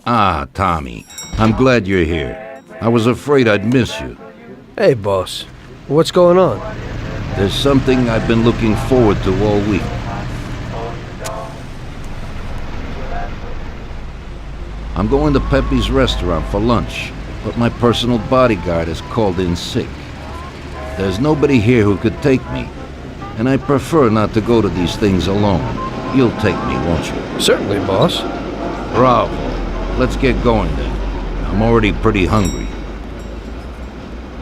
Ah, Tommy. I'm glad you're here. I was afraid I'd miss you. Hey, boss. What's going on? There's something I've been looking forward to all week. I'm going to Pepe's restaurant for lunch, but my personal bodyguard has called in sick. There's nobody here who could take me, and I prefer not to go to these things alone. You'll take me, won't you? Certainly, boss. Bravo. Let's get going then. I'm already pretty hungry.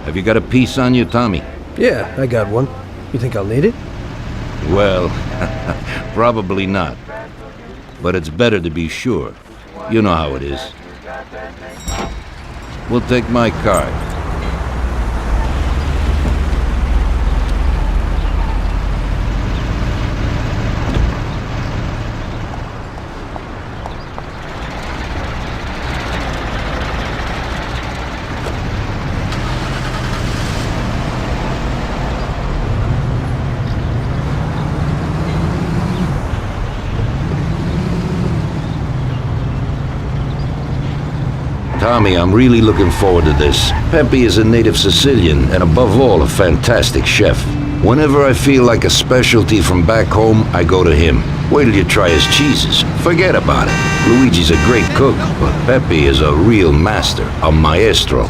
Have you got a piece on you, Tommy? Yeah, I got one. You think I'll need it? Well, probably not. But it's better to be sure. You know how it is. We'll take my card. Tommy, I'm really looking forward to this. Pepe is a native Sicilian, and above all, a fantastic chef. Whenever I feel like a specialty from back home, I go to him. Wait till you try his cheeses. Forget about it. Luigi's a great cook, but Pepe is a real master, a maestro.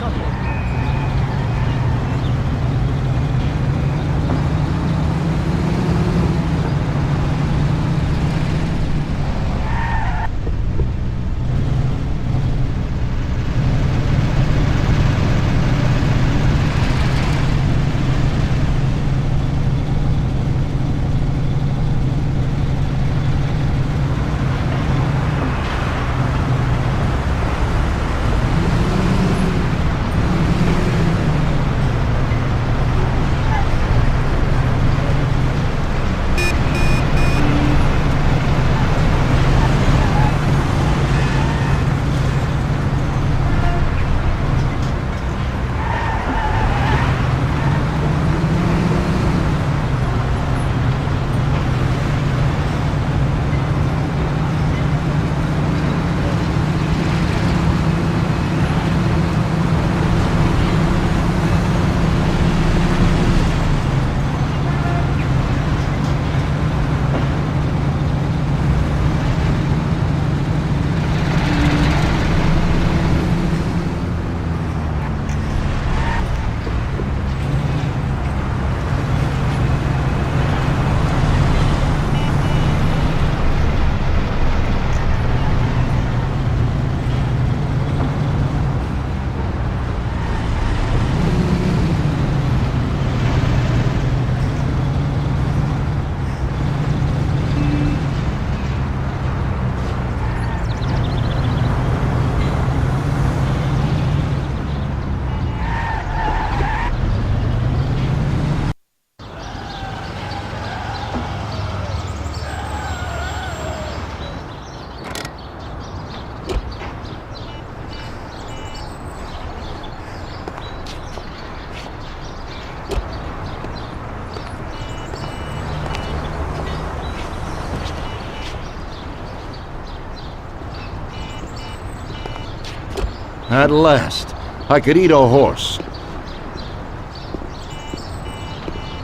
At last, I could eat a horse.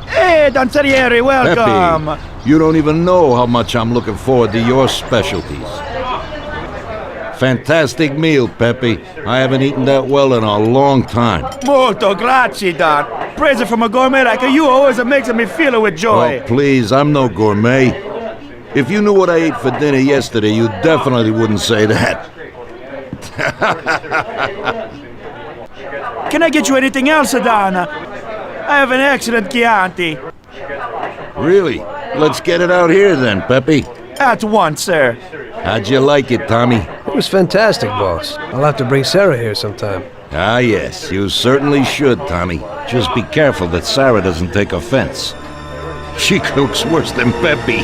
Hey, Danzerieri, welcome! Pepe, you don't even know how much I'm looking forward to your specialties. Fantastic meal, Pepe. I haven't eaten that well in a long time. Molto grazie, Don. Praise from a gourmet like you always makes me feel with joy. Oh, please, I'm no gourmet. If you knew what I ate for dinner yesterday, you definitely wouldn't say that. Can I get you anything else, Don? I have an excellent Chianti. Really? Let's get it out here then, Pepe. At once, sir. How'd you like it, Tommy? It was fantastic, boss. I'll have to bring Sarah here sometime. Ah, yes, you certainly should, Tommy. Just be careful that Sarah doesn't take offense. She cooks worse than Pepe.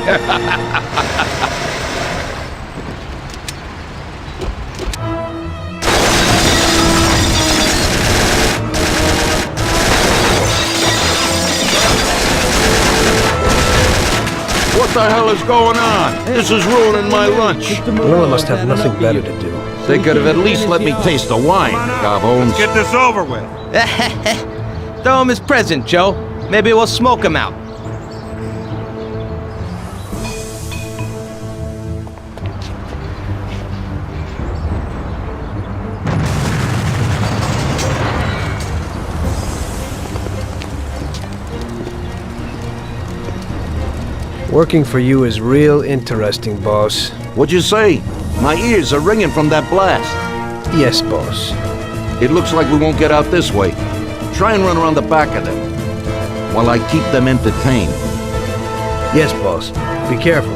What What the hell is going on? This is ruining my lunch. Well, I must have nothing better to do. They could have at least let me taste the wine, Gobhones. Get this over with. Throw him his present, Joe. Maybe we'll smoke him out. Working for you is real interesting, boss. What'd you say? My ears are ringing from that blast. Yes, boss. It looks like we won't get out this way. Try and run around the back of them, while I keep them entertained. Yes, boss. Be careful.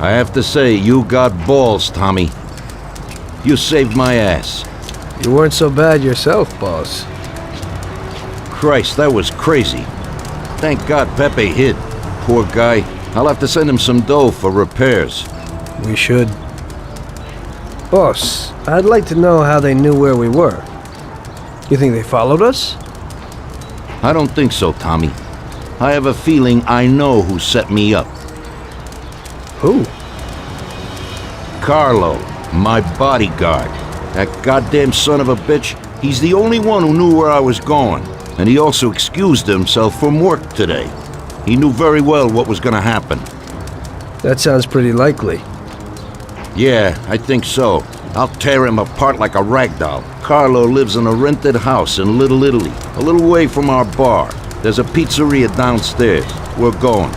I have to say, you got balls, Tommy. You saved my ass. You weren't so bad yourself, boss. Christ, that was crazy. Thank God Pepe hid. Poor guy. I'll have to send him some dough for repairs. We should. Boss, I'd like to know how they knew where we were. You think they followed us? I don't think so, Tommy. I have a feeling I know who set me up. Who? Carlo, my bodyguard. That goddamn son of a bitch, he's the only one who knew where I was going. And he also excused himself from work today. He knew very well what was gonna happen. That sounds pretty likely. Yeah, I think so. I'll tear him apart like a rag doll. Carlo lives in a rented house in Little Italy, a little way from our bar. There's a pizzeria downstairs. We're going.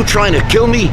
You trying to kill me?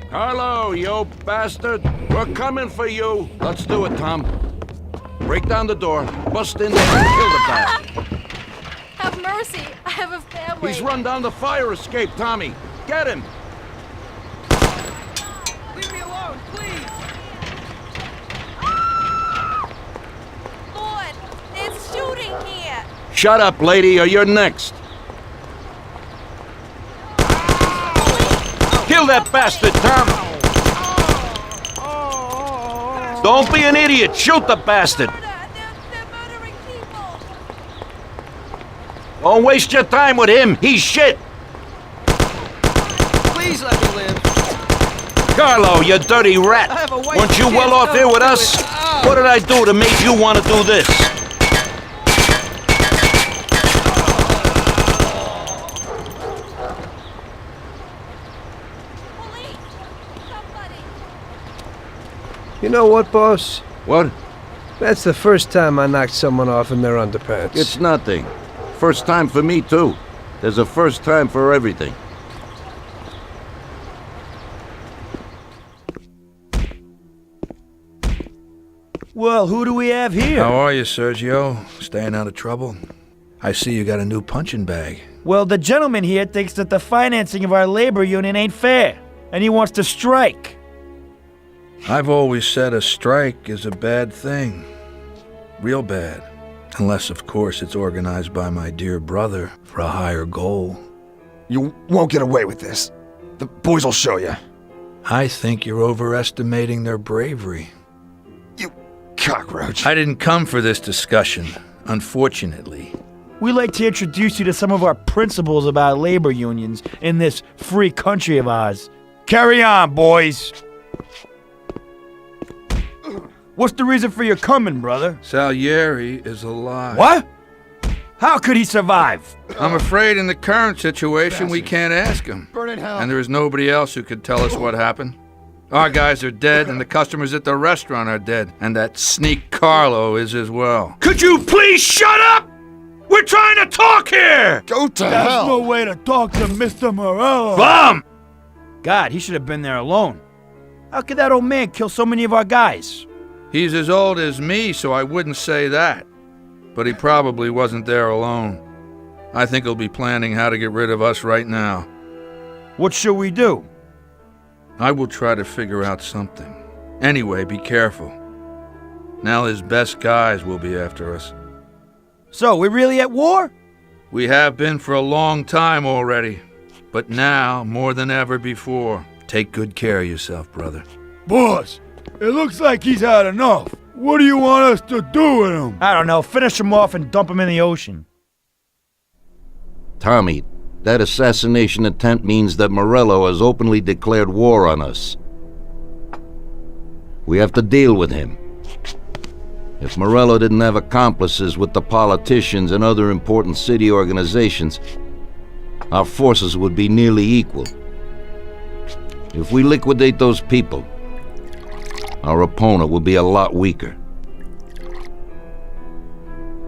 Carlo, you bastard! We're coming for you! Let's do it, Tom. Break down the door, bust in there and kill the bastard. Have mercy! I have a family! He's run down the fire escape, Tommy! Get him! Leave me alone, please! Lord, it's shooting here! Shut up, lady, or you're next! Kill that bastard, Tom! Don't be an idiot! Shoot the bastard! They're murdering people! Don't waste your time with him! He's shit! Please let me live. Carlo, you dirty rat! I have a wife Weren't you and well kids. off here with Don't us? do it. Oh. What did I do to make you want to do this? Police! Somebody! You know what, boss? What? That's the first time I knocked someone off in their underpants. It's nothing. First time for me, too. There's a first time for everything. Well, who do we have here? How are you, Sergio? Staying out of trouble? I see you got a new punching bag. Well, the gentleman here thinks that the financing of our labor union ain't fair, and he wants to strike. I've always said a strike is a bad thing. Real bad. Unless, of course, it's organized by my dear brother for a higher goal. You won't get away with this. The boys will show you. I think you're overestimating their bravery. You cockroach. I didn't come for this discussion, unfortunately. We'd like to introduce you to some of our principles about labor unions in this free country of ours. Carry on, boys. What's the reason for your coming, brother? Salieri is alive. What? How could he survive? I'm afraid in the current situation we can't ask him. Burn in hell. And there is nobody else who could tell us what happened. Our guys are dead, and the customers at the restaurant are dead. And that sneak Carlo is as well. Could you please shut up? We're trying to talk here! Go to There's hell. no way to talk to Mr. Morello. Bum! God, he should have been there alone. How could that old man kill so many of our guys? He's as old as me, so I wouldn't say that. But he probably wasn't there alone. I think he'll be planning how to get rid of us right now. What should we do? I will try to figure out something. Anyway, be careful. Now his best guys will be after us. So, we're really at war? We have been for a long time already. But now, more than ever before, take good care of yourself, brother. Boss, it looks like he's had enough. What do you want us to do with him? I don't know. Finish him off and dump him in the ocean. Tommy, that assassination attempt means that Morello has openly declared war on us. We have to deal with him. If Morello didn't have accomplices with the politicians and other important city organizations, our forces would be nearly equal. If we liquidate those people, our opponent will be a lot weaker.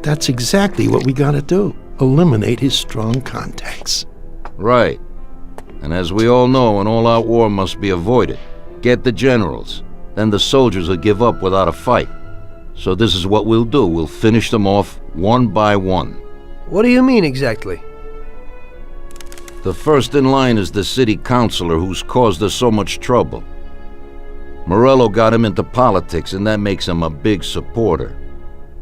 That's exactly what we gotta do. Eliminate his strong contacts. Right. And as we all know, an all-out war must be avoided. Get the generals. Then the soldiers will give up without a fight. So this is what we'll do. We'll finish them off one by one. What do you mean exactly? The first in line is the city councilor who's caused us so much trouble. Morello got him into politics, and that makes him a big supporter.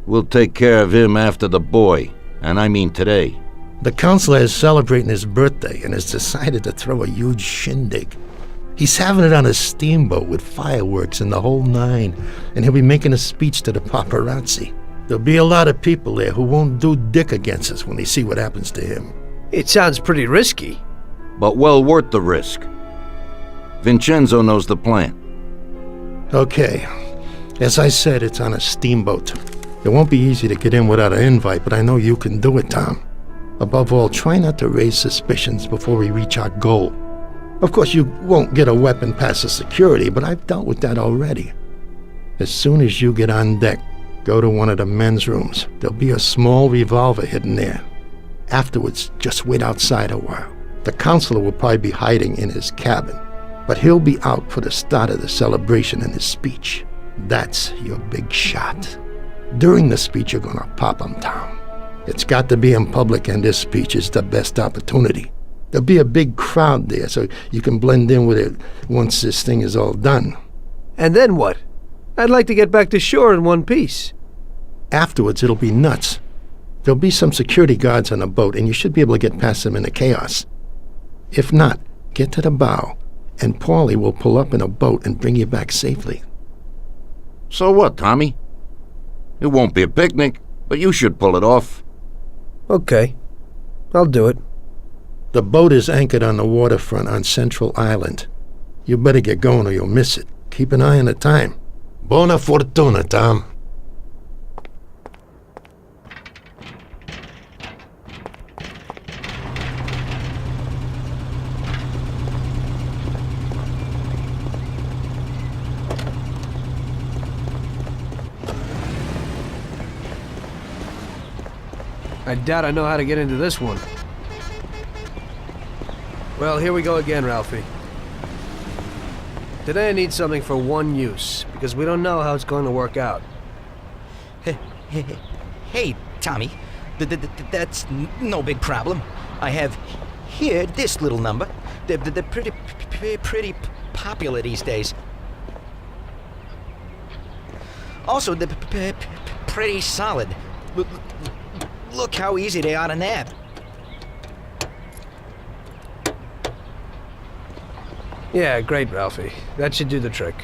We'll take care of him after the boy, and I mean today. The councilor is celebrating his birthday and has decided to throw a huge shindig. He's having it on a steamboat with fireworks and the whole nine, and he'll be making a speech to the paparazzi. There'll be a lot of people there who won't do dick against us when they see what happens to him. It sounds pretty risky. But well worth the risk. Vincenzo knows the plan. Okay, as I said, it's on a steamboat. It won't be easy to get in without an invite, but I know you can do it, Tom. Above all, try not to raise suspicions before we reach our goal. Of course, you won't get a weapon past the security, but I've dealt with that already. As soon as you get on deck, go to one of the men's rooms. There'll be a small revolver hidden there. Afterwards, just wait outside a while. The counselor will probably be hiding in his cabin, but he'll be out for the start of the celebration and his speech. That's your big shot. During the speech, you're gonna pop him, Tom. It's got to be in public, and this speech is the best opportunity. There'll be a big crowd there, so you can blend in with it once this thing is all done. And then what? I'd like to get back to shore in one piece. Afterwards, it'll be nuts. There'll be some security guards on the boat, and you should be able to get past them in the chaos. If not, get to the bow, and Paulie will pull up in a boat and bring you back safely. So what, Tommy? It won't be a picnic, but you should pull it off. Okay, I'll do it. The boat is anchored on the waterfront on Central Island. You better get going or you'll miss it. Keep an eye on the time. Buona fortuna, Tom. I doubt I know how to get into this one. Well, here we go again, Ralphie. Today I need something for one use, because we don't know how it's going to work out. Hey, Tommy. That's no big problem. I have here this little number. They're pretty popular these days. Also, they're pretty solid. Look how easy they are to nab. Yeah, great, Ralphie. That should do the trick.